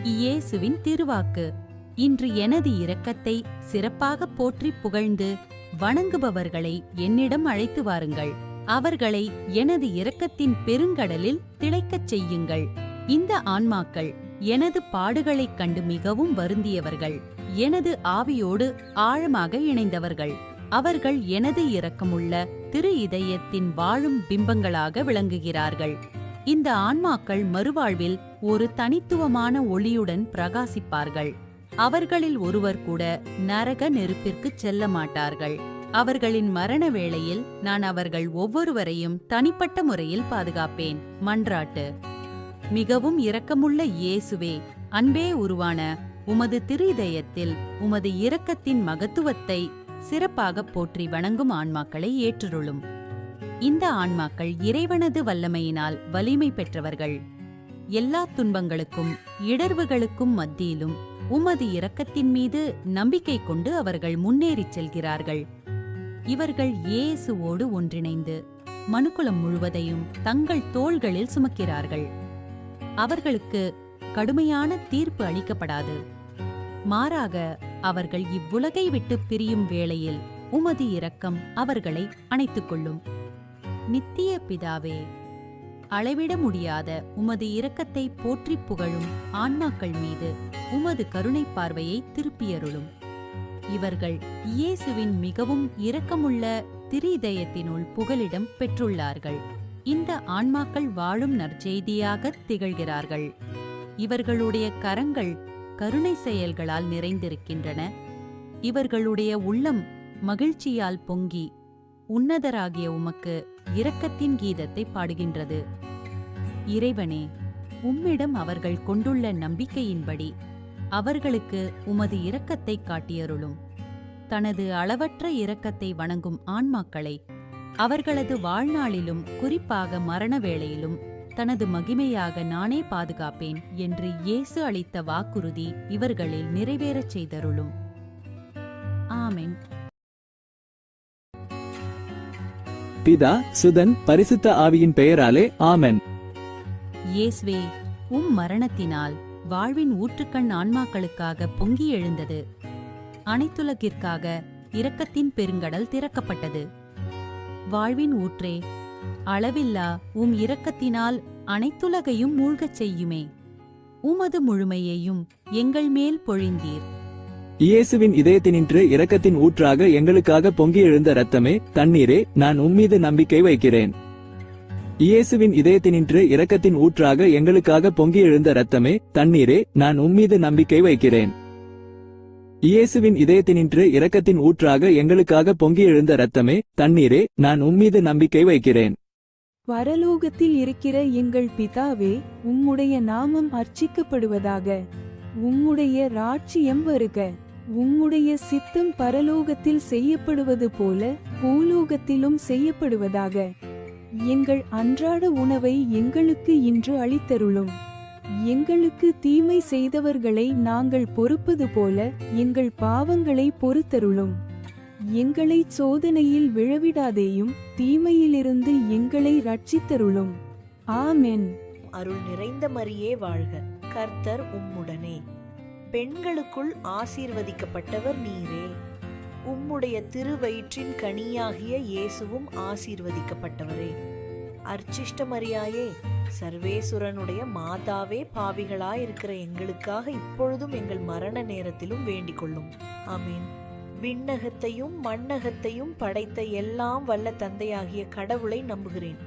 இயேசுவின் திருவாக்கு. இன்று எனது இரக்கத்தை சிறப்பாக போற்றி புகழ்ந்து வணங்குபவர்களை என்னிடம் அழைத்து வாருங்கள். அவர்களை எனது இரக்கத்தின் பெருங்கடலில் திளைக்கச் செய்யுங்கள். இந்த ஆன்மாக்கள் எனது பாடுகளைக் கண்டு மிகவும் வருந்தியவர்கள், எனது ஆவியோடு ஆழமாக இணைந்தவர்கள். அவர்கள் எனது இரக்கமுள்ள திரு இதயத்தின் வாழும் பிம்பங்களாக விளங்குகிறார்கள். இந்த ஆன்மாக்கள் மறுவாழ்வில் ஒரு தனித்துவமான ஒளியுடன் பிரகாசிப்பார்கள். அவர்களில் ஒருவர் கூட நரக நெருப்பிற்குச் செல்ல மாட்டார்கள். அவர்களின் மரண வேளையில் நான் அவர்கள் ஒவ்வொருவரையும் தனிப்பட்ட முறையில் பாதுகாப்பேன். மன்றாட்டு. மிகவும் இரக்கமுள்ள இயேசுவே, அன்பே உருவான உமது திரு இதயத்தில் உமது இரக்கத்தின் மகத்துவத்தை சிறப்பாக போற்றி வணங்கும் ஆன்மாக்களை ஏற்றுருளும். இந்த ஆன்மாக்கள் இறைவனது வல்லமையினால் வலிமை பெற்றவர்கள். எல்லா துன்பங்களுக்கும் இடர்வுகளுக்கும் மத்தியிலும் உமது இரக்கத்தின் மீது நம்பிக்கை கொண்டு அவர்கள் முன்னேறிச் செல்கிறார்கள். இவர்கள் இயேசுவோடு ஒன்றிணைந்து மனுக்குலம் முழுவதையும் தங்கள் தோள்களில் சுமக்கிறார்கள். அவர்களுக்கு கடுமையான தீர்ப்பு அளிக்கப்படாது. மாறாக அவர்கள் இவ்வுலகை விட்டு பிரியும் வேளையில் உமது இரக்கம் அவர்களை அணைத்துக் கொள்ளும். நித்திய பிதாவே, அளவிட முடியாத உமது இரக்கத்தை போற்றி புகழும் ஆன்மாக்கள் மீது உமது கருணை பார்வையை திருப்பியருளும். இவர்கள் இயேசுவின் மிகவும் இரக்கமுள்ள திரு இதயத்தினுள் புகலிடம் பெற்றுள்ளார்கள். இந்த ஆன்மாக்கள் வாழும் நற்செய்தியாக திகழ்கிறார்கள். இவர்களுடைய கரங்கள் கருணை செயல்களால் நிறைந்திருக்கின்றன. இவர்களுடைய உள்ளம் மகிழ்ச்சியால் பொங்கி உன்னதராகிய உமக்கு இரக்கத்தின் கீதத்தை பாடுகின்றது. இறைவனே, உம்மிடம் அவர்கள் கொண்டுள்ள நம்பிக்கையின்படி அவர்களுக்கு உமது இரக்கத்தை காட்டியருளும். தனது அளவற்ற இரக்கத்தை வணங்கும் ஆன்மாக்களை அவர்களது வாழ்நாளிலும் குறிப்பாக மரண வேளையிலும் தனது மகிமையாக நானே பாதுகாப்பேன் என்று இயேசு அளித்த வாக்குறுதி இவர்களில் நிறைவேறச் செய்தருளும். ஆமென். பிதா, சுதன், பரிசுத்த ஆவியின் பெயராலே ஆமென். இயேசுவே, மரணத்தினால் வாழ்வின் ஊற்றுக்கண் ஆன்மாக்களுக்காக பொங்கி எழுந்தது. அனைத்துலகிற்காக இரக்கத்தின் பெருங்கடல் திறக்கப்பட்டது. வாழ்வின் ஊற்றே, அளவில்லா இரக்கத்தினால் அனைத்துலகையும் மூழ்கச் செய்யுமே. உமது முழுமையையும் எங்கள் மேல் பொழிந்தீர். இயேசுவின் இதயத்தினின்று இரக்கத்தின் ஊற்றாக எங்களுக்காக பொங்கி எழுந்த இரத்தமே, தண்ணீரே, நான் உம்மீது நம்பிக்கை வைக்கிறேன். இயேசுவின் இதயத்தினின்று இரக்கத்தின் ஊற்றாக எங்களுக்காக பொங்கி எழுந்த இரத்தமே, தண்ணீரே, நான் உம்மீது நம்பிக்கை வைக்கிறேன். இயேசுவின் இதயத்தினின்று இரக்கத்தின் ஊற்றாக எங்களுக்காக பொங்கி எழுந்த இரத்தமே, தண்ணீரே, நான் உம்மீது நம்பிக்கை வைக்கிறேன். பரலோகத்தில் இருக்கிற எங்கள் பிதாவே, உம்முடைய நாமம் அர்ச்சிக்கப்படுவதாக. உம்முடைய ராஜ்யம் வருக. உம்முடைய சித்தம் பரலோகத்தில் செய்யப்படுவது போல பூலோகத்திலும் செய்யப்படுவதாக. எங்கள் அன்றாட உணவை எங்களுக்கு இன்று அளித்தருளும். எங்களுக்கு தீமை செய்தவர்களை நாங்கள் பொறுப்பது போல எங்கள் பாவங்களை பொறுத்தருளும். எங்களை சோதனையில் விழவிடாதேயும், தீமையிலிருந்து எங்களை ரட்சித்தருளும். ஆமென். அருள் நிறைந்த மரியே வாழ்க, கர்த்தர் உம்முடனே. பெண்களுக்குள் ஆசீர்வதிக்கப்பட்டவர் நீரே. உம்முடைய திருவயிற்றின் கனியாகிய இயேசுவும் ஆசீர்வதிக்கப்பட்டவரே. அர்ச்சிஷ்ட மரியாயே, சர்வேசுரனுடைய மாதாவே, பாவிகளாயிருக்கிற எங்களுக்காக இப்பொழுதும் எங்கள் மரண நேரத்திலும் வேண்டிக் கொள்ளும். ஆமீன். விண்ணகத்தையும் மண்ணகத்தையும் படைத்த எல்லாம் வல்ல தந்தையாகிய கடவுளை நம்புகிறேன்.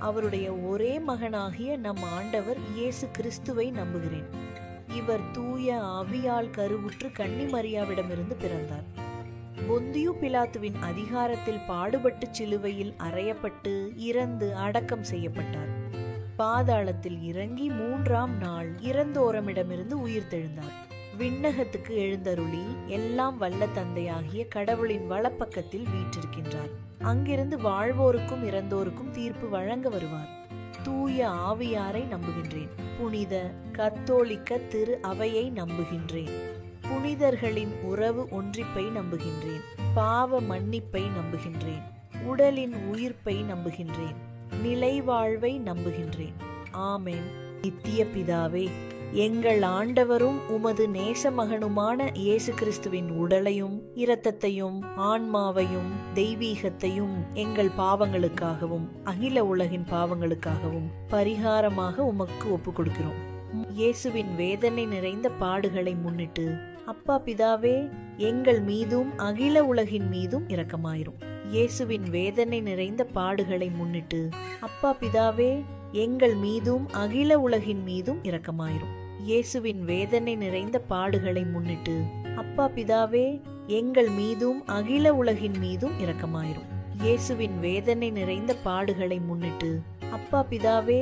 அவருடைய ஒரே மகனாகிய நம் ஆண்டவர் இயேசு கிறிஸ்துவை நம்புகிறேன். இவர் தூய ஆவியால் கருவுற்று கன்னி மரியாவிடமிருந்து பிறந்தார். பொந்தியு பிலாத்துவின் அதிகாரத்தில் பாடுபட்டு சிலுவையில் அறையப்பட்டு இறந்து அடக்கம் செய்யப்பட்டார். பாதாளத்தில் இறங்கி 3ஆம் நாள் இறந்தோரமிடமிருந்து உயிர்த்தெழுந்தார். விண்ணகத்துக்கு எழுந்தருளி எல்லாம் வல்ல தந்தையாகிய கடவுளின் வலப்பக்கத்தில் வீற்றிருக்கின்றார். அங்கிருந்து வாழ்வோருக்கும் இறந்தோருக்கும் தீர்ப்பு வழங்க வருவார். தூய ஆவியாரை நம்புகின்றேன். புனித கத்தோலிக்க திரு அவையை நம்புகின்றேன். புனிதர்களின் உறவு ஒன்றிப்பை நம்புகின்றேன். பாவ மன்னிப்பை நம்புகின்றேன். உடலின் உயிர்ப்பை நம்புகின்றேன். நிலை வாழ்வை நம்புகின்றேன். ஆமென். நித்திய பிதாவே, எங்கள் ஆண்டவரும் உமது நேசமகனுமான இயேசு கிறிஸ்துவின் உடலையும் இரத்தத்தையும் ஆன்மாவையும் தெய்வீகத்தையும் எங்கள் பாவங்களுக்காகவும் அகில உலகின் பாவங்களுக்காகவும் பரிகாரமாக உமக்கு ஒப்புக் கொடுக்கிறோம். இயேசுவின் வேதனை நிறைந்த பாடுகளை முன்னிட்டு அப்பா பிதாவே, எங்கள் மீதும் அகில உலகின் மீதும் இரக்கமாயிரும். இயேசுவின் வேதனை நிறைந்த பாடுகளை முன்னிட்டு அப்பா பிதாவே, எங்கள் மீதும் அகில உலகின் மீதும் இரக்கமாயிரும். இயேசுவின் வேதனை நிறைந்த பாடுகளை முன்னிட்டு அப்பா பிதாவே, எங்கள் மீதும் அகில உலகின் மீதும் இரக்கமாயிரும். இயேசுவின் வேதனை நிறைந்த பாடுகளை முன்னிட்டு அப்பா பிதாவே,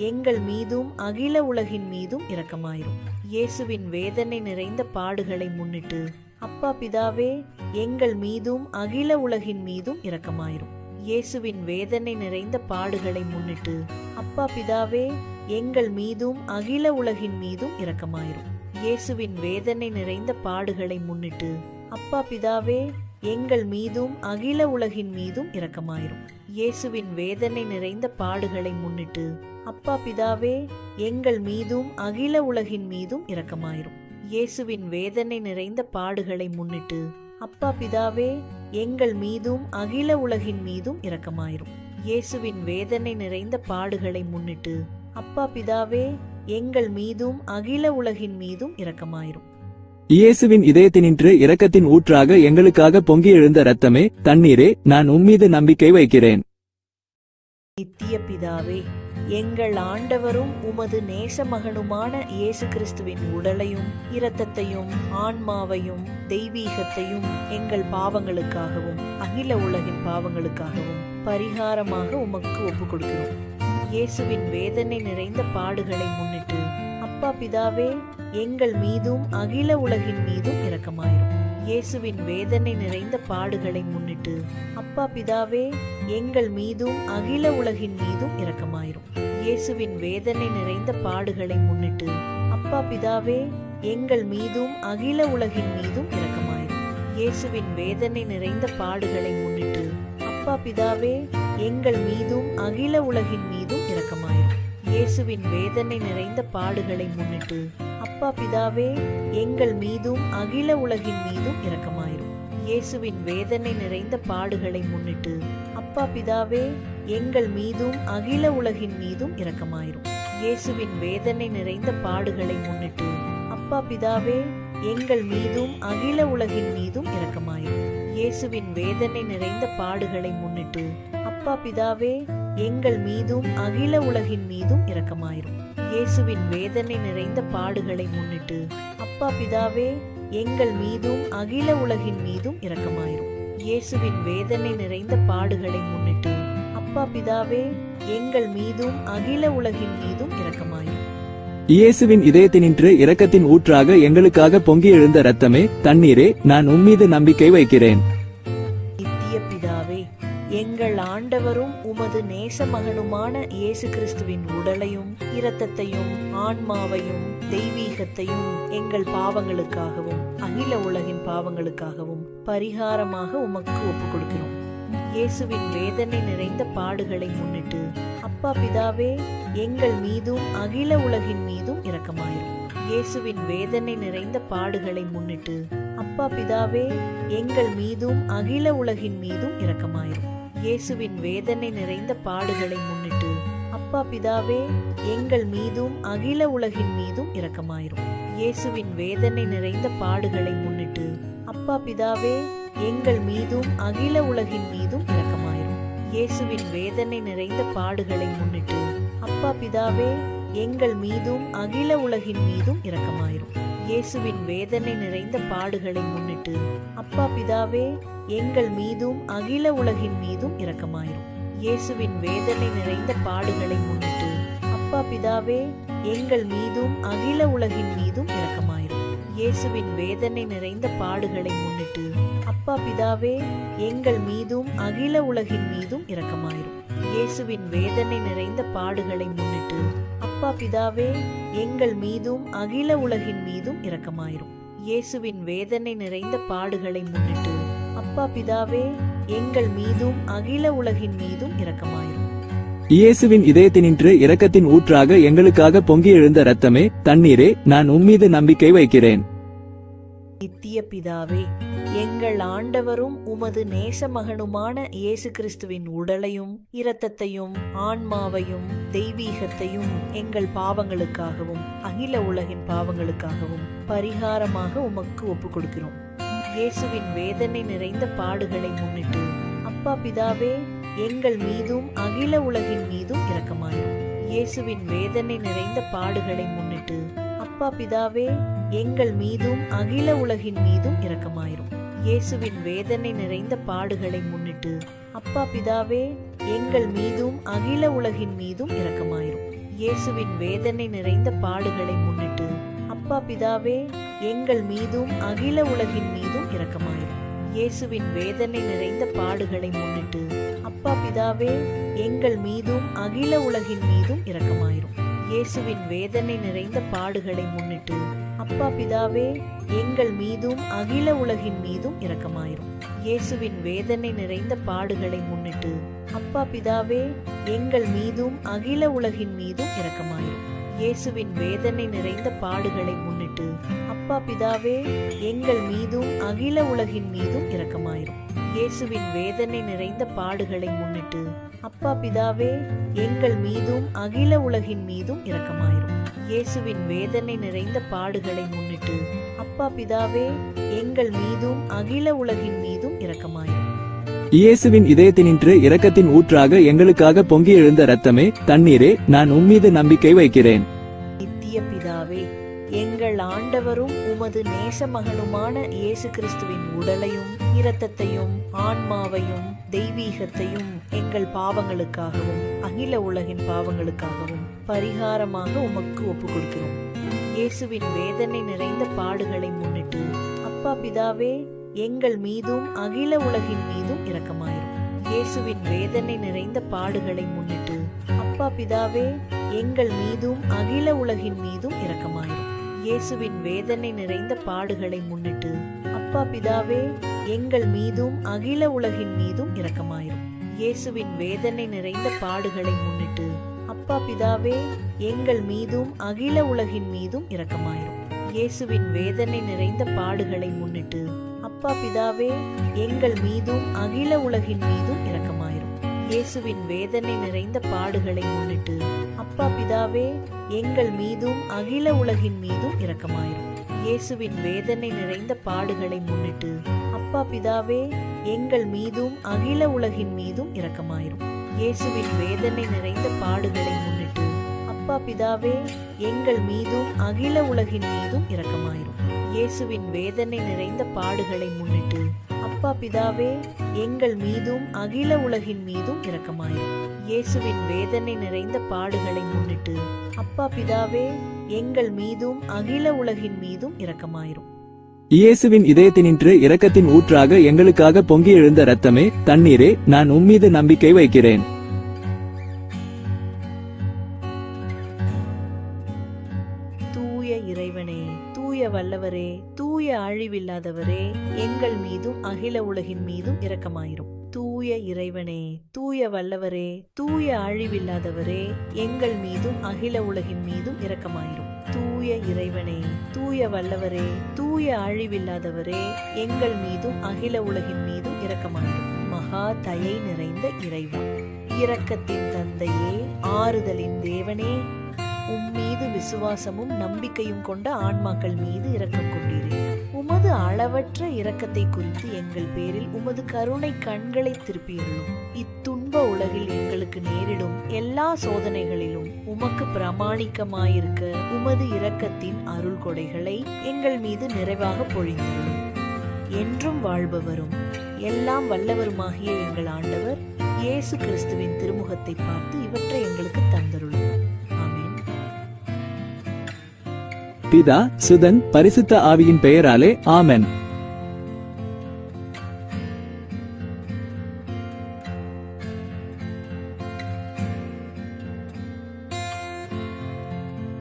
எங்கள் மீதும் அகில உலகின் மீதும் இரக்கமாயிரும். இயேசுவின் வேதனை நிறைந்த பாடுகளை முன்னிட்டு அப்பா பிதாவே, எங்கள் மீதும் அகில உலகின் மீதும் இரக்கமாயிரும். இயேசுவின் வேதனை நிறைந்த பாடுகளை முன்னிட்டு அப்பா பிதாவே, எங்கள் மீதும் அகில உலகின் மீதும் இரக்கமாயிரும். இயேசுவின் வேதனை நிறைந்த பாடுகளை முன்னிட்டு அப்பா பிதாவே, எங்கள் மீதும் அகில உலகின் மீதும் இரக்கமாயிரும். இயேசுவின் வேதனை நிறைந்த பாடுகளை முன்னிட்டு அப்பா பிதாவே, எங்கள் மீதும் அகில உலகின் மீதும் இரக்கமாயிரும். இயேசுவின் வேதனை நிறைந்த பாடுகளை முன்னிட்டு அப்பா பிதாவே, எங்கள் மீதும் அகில உலகின் மீதும் இரக்கமாயிரும். இயேசுவின் வேதனை நிறைந்த பாடுகளை முன்னிட்டு அப்பா பிதாவே, எங்கள் மீதும் அகில உலகின் மீதும் இரக்கமாயிரும். இயேசுவின் இதயத்தினின்று இரக்கத்தின் ஊற்றாக எங்களுக்காக பொங்கி எழுந்த இரத்தமே, தண்ணீரே, நான் உம்மீது நம்பிக்கை வைக்கிறேன். நித்திய பிதாவே, எங்கள் ஆண்டவரும் உமது நேசமகனுமான இயேசு கிறிஸ்துவின் உடலையும் இரத்தத்தையும் ஆன்மாவையும் தெய்வீகத்தையும் எங்கள் பாவங்களுக்காகவும் அகில உலகின் பாவங்களுக்காகவும் பரிகாரமாக உமக்கு ஒப்புக் கொடுக்கிறோம். இயேசுவின் வேதனை நிறைந்த பாடுகளை முன்னிட்டு அப்பா பிதாவே, எங்கள் மீதும் அகில உலகின் மீதும் இரக்கமாயிரும். இயேசுவின் வேதனை நிறைந்த பாடுகளை முன்னிட்டு அப்பா பிதாவே, எங்கள் மீதும் அகில உலகின் மீதும் இரக்கமாயிரும். இயேசுவின் வேதனை நிறைந்த பாடுகளை முன்னிட்டு அப்பா பிதாவே, எங்கள் மீதும் அகில உலகின் மீதும் இரக்கமாயிரும். இயேசுவின் வேதனை நிறைந்த பாடுகளை முன்னிட்டு அப்பா பிதாவே, எங்கள் மீதும் அகில உலகின் மீதும் இரக்கமாயிரும். இயேசுவின் வேதனை நிறைந்த பாடுகளை முன்னிட்டு அப்பா பிதாவே, எங்கள் மீதும் அகில உலகின் மீதும் இரக்கமாயிரும். இயேசுவின் வேதனை நிறைந்த பாடுகளை முன்னிட்டு அப்பா பிதாவே, எங்கள் மீதும் அகில உலகின் மீதும் இரக்கமாயிரும். இயேசுவின் வேதனை நிறைந்த பாடுகளை முன்னிட்டு அப்பா பிதாவே, எங்கள் மீதும் அகில உலகின் மீதும் இரக்கமாயிரும். இயேசுவின் வேதனை நிறைந்த பாடுகளை முன்னிட்டு அப்பா பிதாவே, எங்கள் மீதும் அகில உலகின் மீதும் இரக்கமாயிரும். இயேசுவின் வேதனை நிறைந்த பாடுகளை முன்னிட்டு அப்பா பிதாவே, எங்கள் மீதும் அகில உலகின் மீதும் இரக்கமாயிரும். இயேசுவின் வேதனை நிறைந்த பாடுகளை முன்னிட்டு அப்பா பிதாவே, எங்கள் மீதும் அகில உலகின் மீதும் இரக்கமாயிரும். இயேசுவின் இதயத்தினின்று இரக்கத்தின் ஊற்றாக எங்களுக்காக பொங்கி எழுந்த இரத்தமே, தண்ணீரே, நான் உம்மீது நம்பிக்கை வைக்கிறேன். நித்திய பிதாவே, எங்கள் ஆண்டவரும் உமது நேசமகனுமான இயேசு கிறிஸ்துவின் உடலையும் இரத்தத்தையும் ஆன்மாவையும் தெய்வீகத்தையும் எங்கள் பாவங்களுக்காகவும் அகில உலகின் பாவங்களுக்காகவும் பரிகாரமாக உமக்கு ஒப்புக் கொடுக்கிறோம். இயேசுவின் வேதனை நிறைந்த பாடுகளை முன்னிட்டு அப்பா பிதாவே, எங்கள் மீதும் அகில உலகின் மீதும் இரக்கமாயிரும். இயேசுவின் வேதனை நிறைந்த பாடுகளை முன்னிட்டு அப்பா பிதாவே, எங்கள் மீதும் அகில உலகின் மீதும் இரக்கமாயிரும். இயேசுவின் வேதனை நிறைந்த பாடுகளை முன்னிட்டு அப்பா பிதாவே, எங்கள் மீதும் அகில உலகின் மீதும் இரக்கமாயிரும். இயேசுவின் வேதனை நிறைந்த பாடுகளை முன்னிட்டு அப்பா பிதாவே, எங்கள் மீதும் அகில உலகின் மீதும் இரக்கமாயிரும். இயேசுவின் வேதனை நிறைந்த பாடுகளை முன்னிட்டு அப்பா பிதாவே, எங்கள் மீதும் அகில உலகின் மீதும் இரக்கமாயிரும். இயேசுவின் வேதனை நிறைந்த பாடுகளை முன்னிட்டு அப்பா பிதாவே, எங்கள் மீதும் அகில உலகின் மீதும் இரக்கமாயிரும். இயேசுவின் வேதனை நிறைந்த பாடுகளை முன்னிட்டு அப்பா பிதாவே, எங்கள் மீதும் அகில உலகின் மீதும் இரக்கமாயிரும். இயேசுவின் வேதனை நிறைந்த பாடுகளை முன்னிட்டு அப்பா பிதாவே, எங்கள் மீதும் அகில உலகின் மீதும் இரக்கமாயிரும். இயேசுவின் வேதனை நிறைந்த பாடுகளை முன்னிட்டு அப்பா பிதாவே, எங்கள் மீதும் அகில உலகின் மீதும் இரக்கமாயிரும். இயேசுவின் வேதனை நிறைந்த பாடுகளை முன்னிட்டு அப்பா பிதாவே, எங்கள் மீதும் அகில உலகின் மீதும் இரக்கமாயிரும். இயேசுவின் இதயத்தினின்று இரக்கத்தின் ஊற்றாக எங்களுக்காக பொங்கி எழுந்த இரத்தமே, தண்ணீரே, நான் உம்மீது நம்பிக்கை வைக்கிறேன். நித்திய பிதாவே, எங்கள் ஆண்டவரும் உமது நேசமகனுமான இயேசு கிறிஸ்துவின் உடலையும் இரத்தத்தையும் ஆன்மாவையும் தெய்வீகத்தையும் எங்கள் பாவங்களுக்காகவும் அகில உலகின் பாவங்களுக்காகவும் பரிகாரமாக உமக்கு ஒப்புக் கொடுக்கிறோம். இயேசுவின் வேதனை நிறைந்த பாடுகளை முன்னிட்டு அப்பா பிதாவே, எங்கள் மீதும் அகில உலகின் மீதும் இரக்கமாயிரும். இயேசுவின் வேதனை நிறைந்த பாடுகளை முன்னிட்டு அப்பா பிதாவே, எங்கள் மீதும் அகில உலகின் மீதும் இரக்கமாயிரும். இயேசுவின் வேதனை நிறைந்த பாடுகளை முன்னிட்டு அப்பா பிதாவே, எங்கள் மீதும் அகில உலகின் மீதும் இரக்கமாயிரும். இயேசுவின் வேதனை நிறைந்த பாடுகளை முன்னிட்டு அப்பா பிதாவே, எங்கள் மீதும் அகில உலகின் மீதும் இரக்கமாயிரும். இயேசுவின் வேதனை நிறைந்த பாடுகளை முன்னிட்டு அப்பா பிதாவே, எங்கள் மீதும் அகில உலகின் மீதும் இரக்கமாயிரும். இயேசுவின் வேதனை நிறைந்த பாடுகளை முன்னிட்டு அப்பா பிதாவே, எங்கள் மீதும் அகில உலகின் மீதும் இரக்கமாயிரும். இயேசுவின் வேதனை நிறைந்த பாடுகளை முன்னிட்டு அப்பா பிதாவே, எங்கள் மீதும் அகில உலகின் மீதும் இரக்கமாயிரும். இயேசுவின் வேதனை நிறைந்த பாடுகளை முன்னிட்டு அப்பா பிதாவே, எங்கள் மீதும் அகில உலகின் மீதும் இரக்கமாயிரும். இயேசுவின் வேதனை நிறைந்த பாடுகளை முன்னிட்டு அப்பா பிதாவே, எங்கள் மீதும் அகில உலகின் மீதும் இரக்கமாயிரும். இயேசுவின் வேதனை நிறைந்த பாடுகளை முன்னிட்டு அப்பா பிதாவே, எங்கள் மீதும் அகில உலகின் மீதும் இரக்கமாயிரும். இயேசுவின் இதயத்தினின்று இரக்கத்தின் ஊற்றாக எங்களுக்காக பொங்கி எழுந்த இரத்தமே, தண்ணீரே, நான் உம்மீது நம்பிக்கை வைக்கிறேன். நித்திய பிதாவே, எங்கள் ஆண்டவரும் உமது நேசமகனுமான இயேசு கிறிஸ்துவின் உடலையும் இரத்தத்தையும் ஆன்மாவையும் தெய்வீகத்தையும் எங்கள் பாவங்களுக்காகவும் அகில உலகின் பாவங்களுக்காகவும் பரிகாரமாக உமக்கு ஒப்புக் கொடுக்கிறோம். இயேசுவின் வேதனை நிறைந்த பாடுகளை முன்னிட்டு அப்பா பிதாவே, எங்கள் மீதும் அகில உலகின் மீதும் இரக்கமாயிரும். இயேசுவின் வேதனை நிறைந்த பாடுகளை முன்னிட்டு அப்பா பிதாவே, எங்கள் மீதும் அகில உலகின் மீதும் இரக்கமாயிரும். இயேசுவின் வேதனை நிறைந்த பாடுகளை முன்னிட்டு அப்பா பிதாவே, எங்கள் மீதும் அகில உலகின் மீதும் இரக்கமாயிரும். இயேசுவின் வேதனை நிறைந்த பாடுகளை முன்னிட்டு அப்பா பிதாவே, எங்கள் மீதும் அகில உலகின் மீதும் இரக்கமாயிரும். இயேசுவின் வேதனை நிறைந்த பாடுகளை முன்னிட்டு அப்பா பிதாவே, எங்கள் மீதும் அகில உலகின் மீதும் இரக்கமாயிரும். இயேசுவின் வேதனை நிறைந்த பாடுகளை முன்னிட்டு அப்பா பிதாவே, எங்கள் மீதும் அகில உலகின் மீதும் இரக்கமாயிரும். இயேசுவின் வேதனை நிறைந்த பாடுகளை முன்னிட்டு அப்பா பிதாவே, எங்கள் மீதும் அகில உலகின் மீதும் இரக்கமாயிரும். இயேசுவின் வேதனை நிறைந்த பாடுகளை முன்னிட்டு அப்பா பிதாவே, எங்கள் மீதும் அகில உலகின் மீதும் இரக்கமாயிரும். இயேசுவின் வேதனை நிறைந்த பாடுகளை முன்னிட்டு அப்பா பிதாவே, எங்கள் மீதும் அகில உலகின் மீதும் இரக்கமாயிரும். இயேசுவின் வேதனை நிறைந்த பாடுகளை முன்னிட்டு அப்பா பிதாவே, எங்கள் மீதும் அகில உலகின் மீதும் இரக்கமாயிரும். இயேசுவின் இதயத்தினின்று இரக்கத்தின் ஊற்றாக எங்களுக்காக பொங்கி எழுந்த இரத்தமே, தண்ணீரே, நான் உம்மீது நம்பிக்கை வைக்கிறேன். தூய இறைவனே, தூய வல்லவரே, தூய அழிவில்லாதவரே, எங்கள் மீதும் அகில உலகின் மீதும் இரக்கமாயிரும். தூய இறைவனே, தூய வல்லவரே, தூய அழிவில்லாதவரே, எங்கள் மீதும் அகில உலகின் மீதும் இரக்கமாயிரும். தூய இறைவனே, தூய வல்லவரே, தூய அழிவில்லாதவரே, எங்கள் மீதும் அகில உலகின் மீதும் இரக்கமாயிரும். மகா தயை நிறைந்த இறைவா, இரக்கத்தின் தந்தையே, ஆறுதலின் தேவனே, உம்மீது விசுவாசமும் நம்பிக்கையும் கொண்ட ஆன்மாக்கள் மீது இரக்கம் கொண்டீரே. உமது அளவற்ற இரக்கத்தை குறித்து எங்கள் பேரில் உமது கருணை கண்களை திருப்பியுள்ளோம். இத்துன்ப உலகில் எங்களுக்கு நேரிடும் எல்லா சோதனைகளிலும் உமக்கு பிரமாணிக்கமாயிருக்க உமது இரக்கத்தின் அருள் கொடைகளை எங்கள் மீது நிறைவாக பொழிந்துள்ளோம். என்றும் வாழ்பவரும் எல்லாம் வல்லவருமாகிய எங்கள் ஆண்டவர் இயேசு கிறிஸ்துவின் திருமுகத்தை பார்த்து இவற்றை எங்களுக்கு தந்தருளும். பிதா, சுதன், பரிசுத்த ஆவியின் பெயராலே ஆமென்.